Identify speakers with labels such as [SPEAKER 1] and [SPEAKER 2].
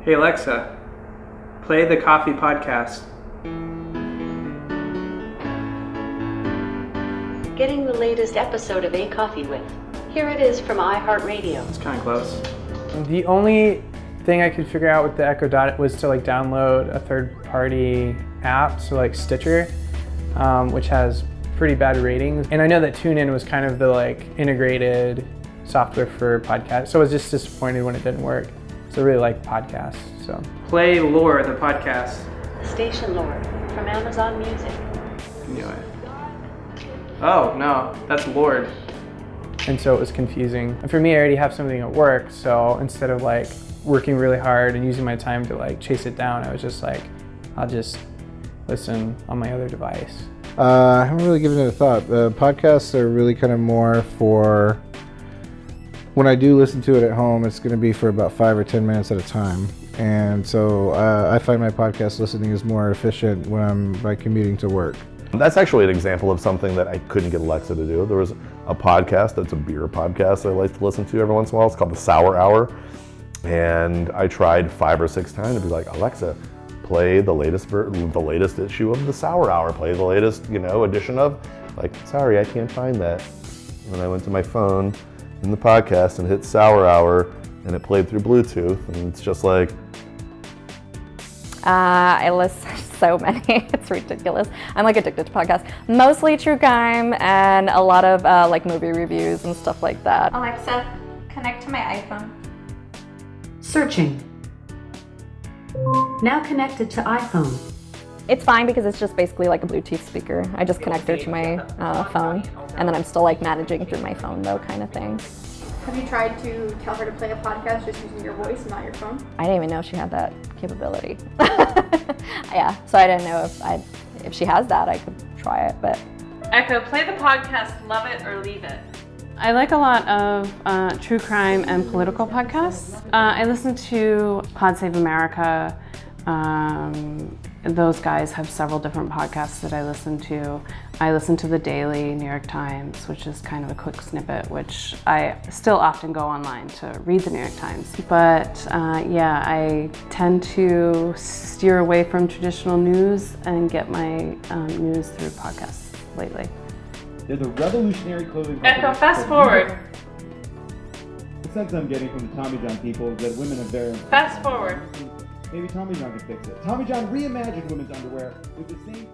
[SPEAKER 1] Hey Alexa, play the Coffee Podcast.
[SPEAKER 2] Getting the latest episode of A Coffee With. Here it is from iHeartRadio.
[SPEAKER 1] It's kind of close.
[SPEAKER 3] The only thing I could figure out with the Echo Dot was to like download a third-party app, so like Stitcher, which has pretty bad ratings. And I know that TuneIn was kind of the like integrated software for podcasts, so I was just disappointed when it didn't work. So I really like podcasts. So
[SPEAKER 1] Play Lore, the podcast.
[SPEAKER 2] Station Lore from Amazon Music.
[SPEAKER 1] Knew it. Oh no, that's Lord.
[SPEAKER 3] And so it was confusing. And for me, I already have something at work, so instead of like working really hard and using my time to like chase it down, I was just like, I'll just listen on my other device.
[SPEAKER 4] I haven't really given it a thought. The podcasts are really kind of more for when I do listen to it at home. It's going to be for about 5 or 10 minutes at a time, and so I find my podcast listening is more efficient when I'm by commuting to work.
[SPEAKER 5] That's actually an example of something that I couldn't get Alexa to do. There was a podcast that's a beer podcast that I like to listen to every once in a while. It's called The Sour Hour, and I tried 5 or 6 times to be like, Alexa, play the latest issue of The Sour Hour. Play the latest, edition of. Like, sorry, I can't find that. And then I went to my phone in the podcast and hit Sour Hour, and it played through Bluetooth, and it's just like.
[SPEAKER 6] I listen to so many, it's ridiculous. I'm like addicted to podcasts, mostly true crime and a lot of like movie reviews and stuff like that.
[SPEAKER 7] Alexa, connect to my iPhone.
[SPEAKER 2] Searching. Now connected to iPhone.
[SPEAKER 6] It's fine because it's just basically like a Bluetooth speaker. I just connect it to my phone, and then I'm still like managing through my phone though, kind of thing.
[SPEAKER 7] Have you tried to tell her to play a podcast just using your voice and not your phone?
[SPEAKER 6] I didn't even know she had that capability. Yeah, so I didn't know if she has that, I could try it, but.
[SPEAKER 8] Echo, play the podcast Love It or Leave It. I like a lot of true crime and political podcasts. I listen to Pod Save America. Those guys have several different podcasts that I listen to. I listen to The Daily New York Times, which is kind of a quick snippet, which I still often go online to read the New York Times. But yeah, I tend to steer away from traditional news and get my news through podcasts lately.
[SPEAKER 9] They're the revolutionary clothing company.
[SPEAKER 8] Echo, fast forward.
[SPEAKER 9] The sense I'm getting from the Tommy John people is that women are very...
[SPEAKER 8] Fast forward.
[SPEAKER 9] Maybe Tommy John can fix it. Tommy John reimagined women's underwear with the same...